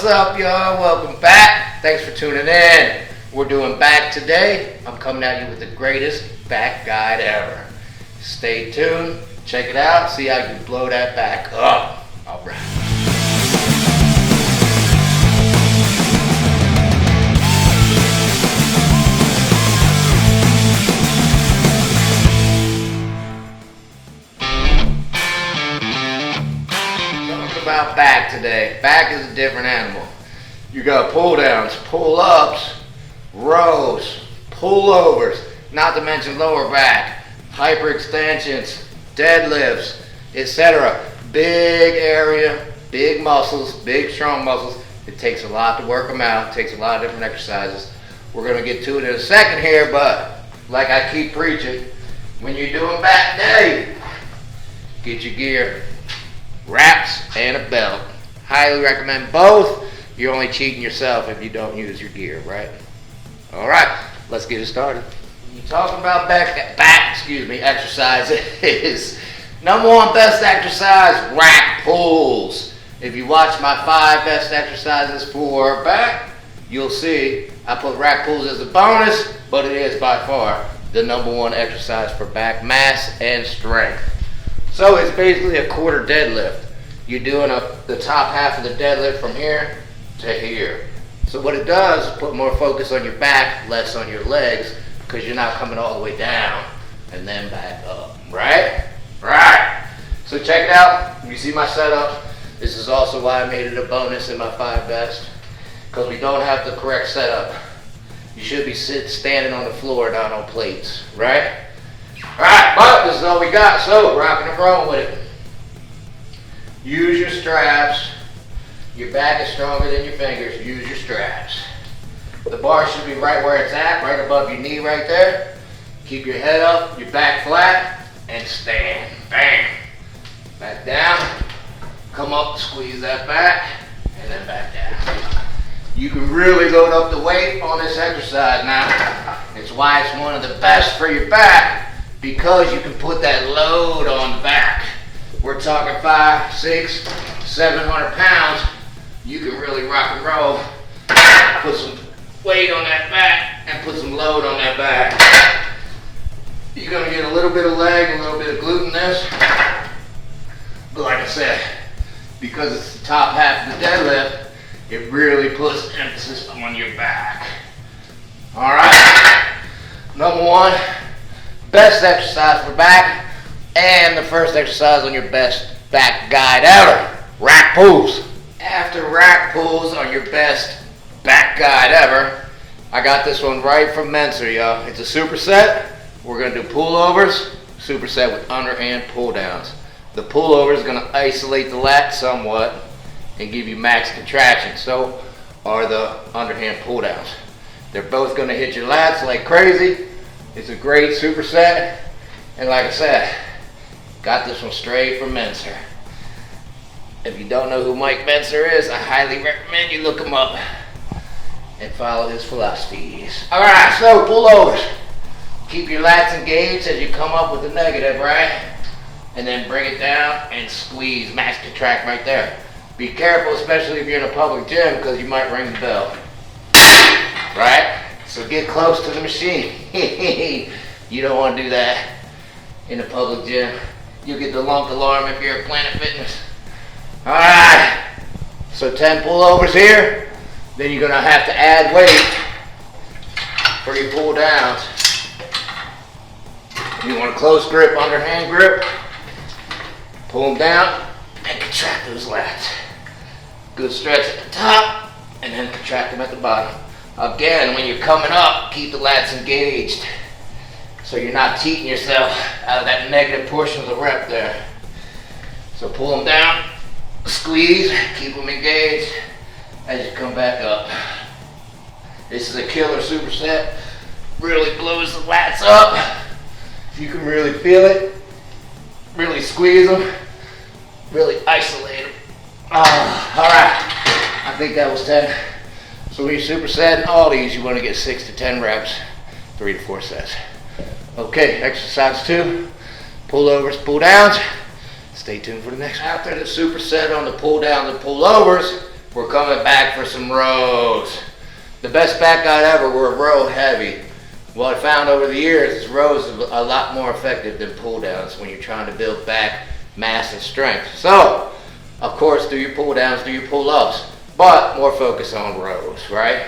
What's up, y'all? Welcome back. Thanks for tuning in. We're doing back today. I'm coming at you with the greatest back guide ever. Stay tuned. Check it out. See how you can blow that back up. All right. About back today. Back is a different animal. You got pull downs, pull ups, rows, pull overs, not to mention lower back, hyperextensions, deadlifts, etc. Big area, big muscles, big strong muscles. It takes a lot to work them out. It takes a lot of different exercises. We're going to get to it in a second here, but like I keep preaching, when you're doing back day, get your gear. Wraps and a belt. Highly recommend both. You're only cheating yourself if you don't use your gear, right? Alright, let's get it started. When you're talking about back exercises, number one best exercise, rack pulls. If you watch my 5 best exercises for back, you'll see I put rack pulls as a bonus, but it is by far the number one exercise for back mass and strength. So it's basically a quarter deadlift. You're doing the top half of the deadlift from here to here. So what it does is put more focus on your back, less on your legs, because you're not coming all the way down and then back up, right? Right. So check it out. You see my setup. This is also why I made it a bonus in my 5 best, because we don't have the correct setup. You should be standing on the floor, not on plates, right? Alright, but this is all we got, so rocking and rolling with it. Use your straps. Your back is stronger than your fingers. Use your straps. The bar should be right where it's at, right above your knee right there. Keep your head up, your back flat, and stand. Bang. Back down. Come up, squeeze that back, and then back down. You can really load up the weight on this exercise now. It's why it's one of the best for your back, because you can put that load on the back. We're talking 5, 6, 700 pounds. You can really rock and roll. Put some weight on that back and put some load on that back. You're gonna get a little bit of leg, a little bit of glute in this. But like I said, because it's the top half of the deadlift, it really puts emphasis on your back. All right, number one, best exercise for back, and the first exercise on your best back guide ever, rack pulls. After rack pulls on your best back guide ever, I got this one right from Menser, y'all. It's a superset. We're gonna do pullovers, superset with underhand pull downs. The pullover is gonna isolate the lat somewhat and give you max contraction. So are the underhand pull downs. They're both gonna hit your lats like crazy. It's a great superset, and like I said, got this one straight from Menser. If you don't know who Mike Menser is, I highly recommend you look him up and follow his philosophies. Alright, so pullovers. Keep your lats engaged as you come up with the negative, right? And then bring it down and squeeze, max contract right there. Be careful, especially if you're in a public gym, because you might ring the bell. Right? So get close to the machine. You don't want to do that in a public gym. You'll get the lunk alarm if you're at Planet Fitness. Alright, so 10 pullovers here. Then you're going to have to add weight for your pull downs. You want a close grip, underhand grip. Pull them down and contract those lats. Good stretch at the top and then contract them at the bottom. Again, when you're coming up, keep the lats engaged so you're not cheating yourself out of that negative portion of the rep there. So pull them down, squeeze, keep them engaged as you come back up. This is a killer superset. Really blows the lats up. If you can really feel it, really squeeze them, really isolate them. All right, I think that was 10. So when you're supersetting all these, you want to get 6 to 10 reps, 3 to 4 sets. Okay, exercise 2, pullovers, pull downs. Stay tuned for the next one. After the superset on the pull downs and pull overs, we're coming back for some rows. The best back guide ever, we're row heavy. What I found over the years is rows are a lot more effective than pull downs when you're trying to build back mass and strength. So, of course, do your pull downs, do your pull ups, but more focus on rows, right?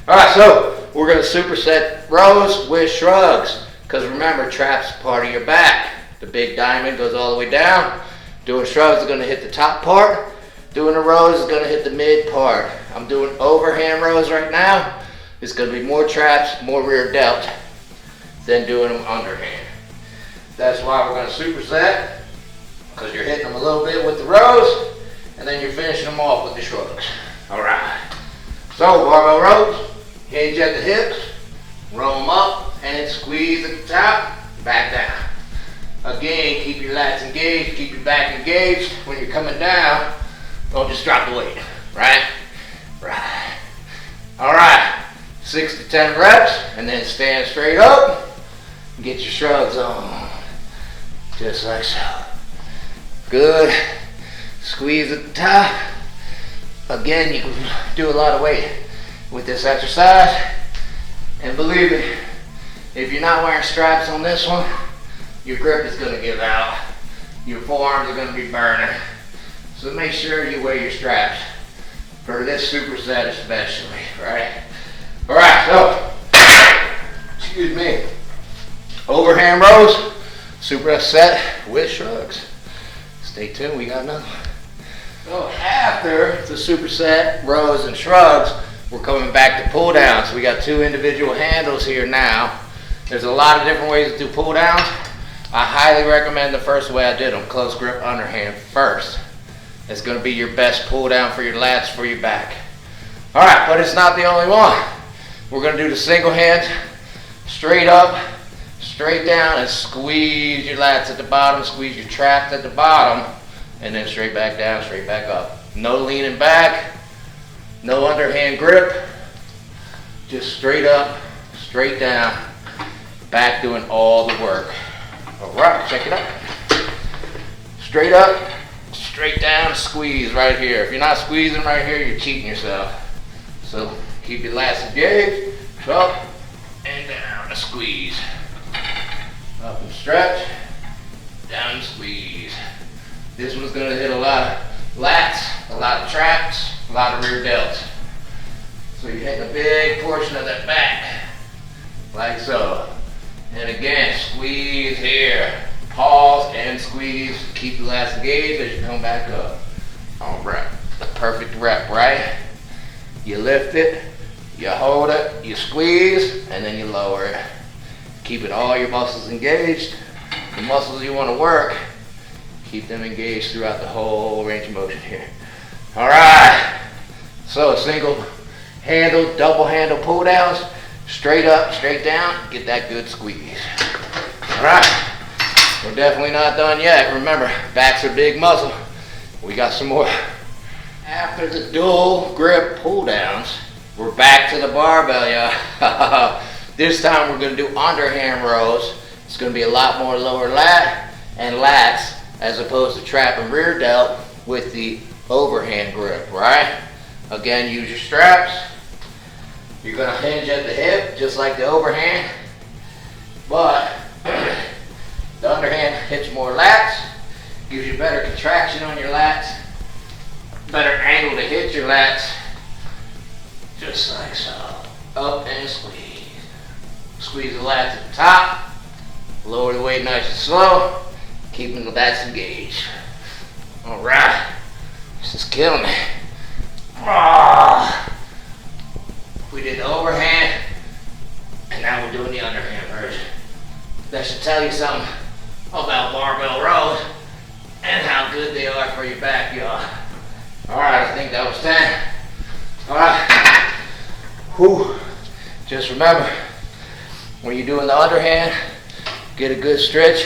All right, so we're gonna superset rows with shrugs, because remember, traps part of your back. The big diamond goes all the way down. Doing shrugs is gonna hit the top part. Doing the rows is gonna hit the mid part. I'm doing overhand rows right now. It's gonna be more traps, more rear delt than doing them underhand. That's why we're gonna superset, because you're hitting them a little bit with the rows, and then you're finishing them off with the shrugs. All right. So barbell rows, hinge at the hips, roll them up, and squeeze at the top, back down. Again, keep your lats engaged, keep your back engaged. When you're coming down, don't just drop the weight, right? Right. All right, 6 to 10 reps, and then stand straight up, and get your shrugs on, just like so. Good, squeeze at the top. Again, you can do a lot of weight with this exercise, and believe me, if you're not wearing straps on this one, your grip is gonna give out, your forearms are gonna be burning. So make sure you wear your straps for this superset especially, right? All right, so, excuse me, overhand rows, superset with shrugs. Stay tuned, we got another one. So after the superset, rows, and shrugs, we're coming back to pull downs. We got 2 individual handles here now. There's a lot of different ways to do pull downs. I highly recommend the first way I did them, close grip underhand first. It's gonna be your best pull down for your lats, for your back. All right, but it's not the only one. We're gonna do the single hand, straight up, straight down, and squeeze your lats at the bottom, squeeze your traps at the bottom, and then straight back down, straight back up. No leaning back, no underhand grip, just straight up, straight down, back doing all the work. All right, check it out. Straight up, straight down, squeeze right here. If you're not squeezing right here, you're cheating yourself. So keep your lats engaged, up and down, a squeeze. Up and stretch, down and squeeze. This one's gonna hit a lot of lats, a lot of traps, a lot of rear delts. So you're hitting a big portion of that back, like so. And again, squeeze here. Pause and squeeze. Keep the lats engaged as you come back up. All right, the perfect rep, right? You lift it, you hold it, you squeeze, and then you lower it. Keeping all your muscles engaged. The muscles you want to work, keep them engaged throughout the whole range of motion here. All right, so single handle, double handle pull downs, straight up, straight down, get that good squeeze. All right, we're definitely not done yet. Remember, back's a big muscle. We got some more. After the dual grip pull downs, we're back to the barbell, y'all. This time we're gonna do underhand rows. It's gonna be a lot more lower lat and lats as opposed to trap and rear delt with the overhand grip, right? Again, use your straps. You're gonna hinge at the hip just like the overhand, but the underhand hits more lats, gives you better contraction on your lats, better angle to hit your lats, just like so. Up and squeeze. Squeeze the lats at the top, lower the weight nice and slow, keeping the lats engaged. All right, this is killing me. We did the overhand, and now we're doing the underhand version. That should tell you something about barbell rows and how good they are for your back, y'all. All right, I think that was 10. All right, whew. Just remember, when you're doing the underhand, get a good stretch,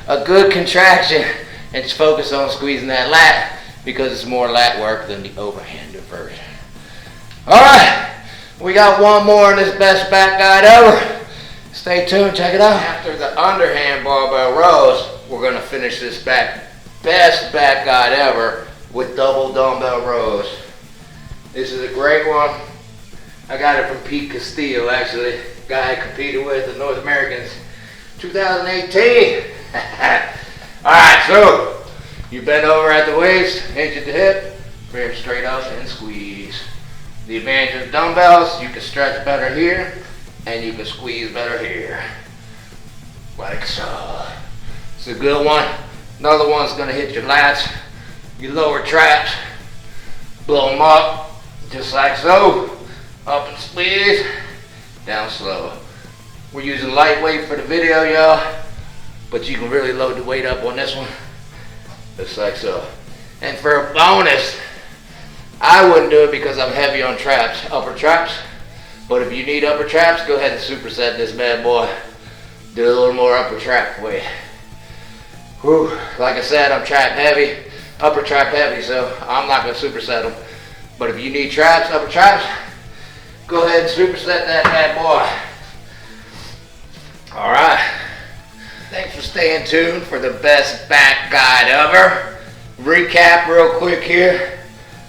a good contraction, and just focus on squeezing that lat because it's more lat work than the overhand version. All right, we got one more in this best back guide ever. Stay tuned, check it out. After the underhand barbell rows, we're gonna finish this best back guide ever with double dumbbell rows. This is a great one. I got it from Pete Castillo, actually. Guy I competed with the North Americans 2018. Alright, so you bend over at the waist, hinge at the hip, bring straight up and squeeze. The advantage of dumbbells, you can stretch better here and you can squeeze better here. Like so. It's a good one. Another one's gonna hit your lats, your lower traps, blow them up, just like so. Up and squeeze, down slow. We're using lightweight for the video, y'all, but you can really load the weight up on this one, just like so. And for a bonus, I wouldn't do it because I'm heavy on traps, upper traps, but if you need upper traps, go ahead and superset this bad boy. Do a little more upper trap weight. Whew, like I said, I'm trap heavy, upper trap heavy, so I'm not gonna superset them. But if you need traps, upper traps, go ahead and superset that bad boy. All right. Thanks for staying tuned for the best back guide ever. Recap real quick here.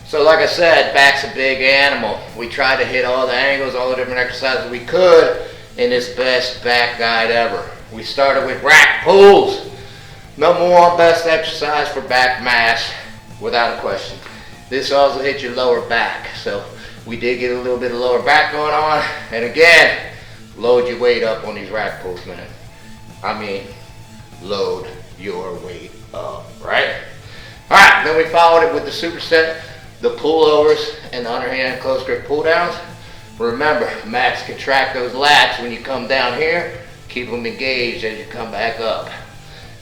So like I said, back's a big animal. We tried to hit all the angles, all the different exercises we could in this best back guide ever. We started with rack pulls. Number one best exercise for back mass, without a question. This also hits your lower back. So we did get a little bit of lower back going on. And again, load your weight up on these rack pulls, man. I mean, load your weight up, right? All right, then we followed it with the superset, the pullovers, and the underhand close grip pull downs. Remember, max contract those lats when you come down here. Keep them engaged as you come back up.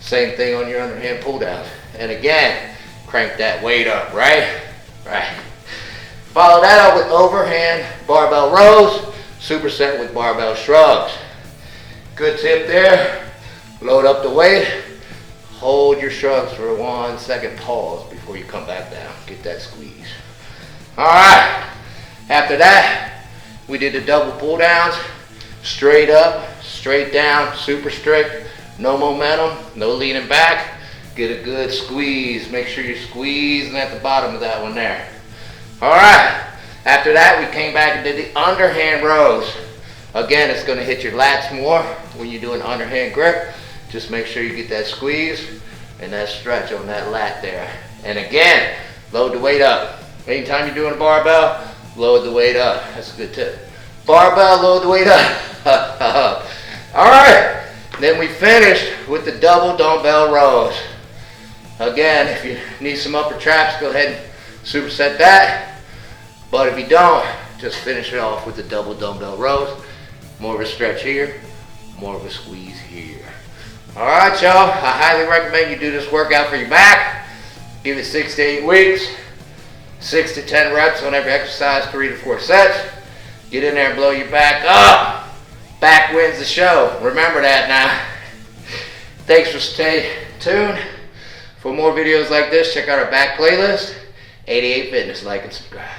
Same thing on your underhand pull downs. And again, crank that weight up, right? Right. Follow that up with overhand barbell rows, superset with barbell shrugs. Good tip there. Load up the weight. Hold your shrugs for 1 second pause before you come back down. Get that squeeze. All right. After that, we did the double pull downs. Straight up, straight down, super strict. No momentum, no leaning back. Get a good squeeze. Make sure you're squeezing at the bottom of that one there. All right. After that, we came back and did the underhand rows. Again, it's going to hit your lats more when you do an underhand grip. Just make sure you get that squeeze and that stretch on that lat there. And again, load the weight up. Anytime you're doing a barbell, load the weight up. That's a good tip. Barbell, load the weight up. All right. Then we finished with the double dumbbell rows. Again, if you need some upper traps, go ahead and superset that. But if you don't, just finish it off with the double dumbbell rows. More of a stretch here, more of a squeeze here. All right, y'all. I highly recommend you do this workout for your back. Give it 6 to 8 weeks. 6 to 10 reps on every exercise, 3 to 4 sets. Get in there and blow your back up. Back wins the show. Remember that now. Thanks for staying tuned. For more videos like this, check out our back playlist. 88 Fitness. Like and subscribe.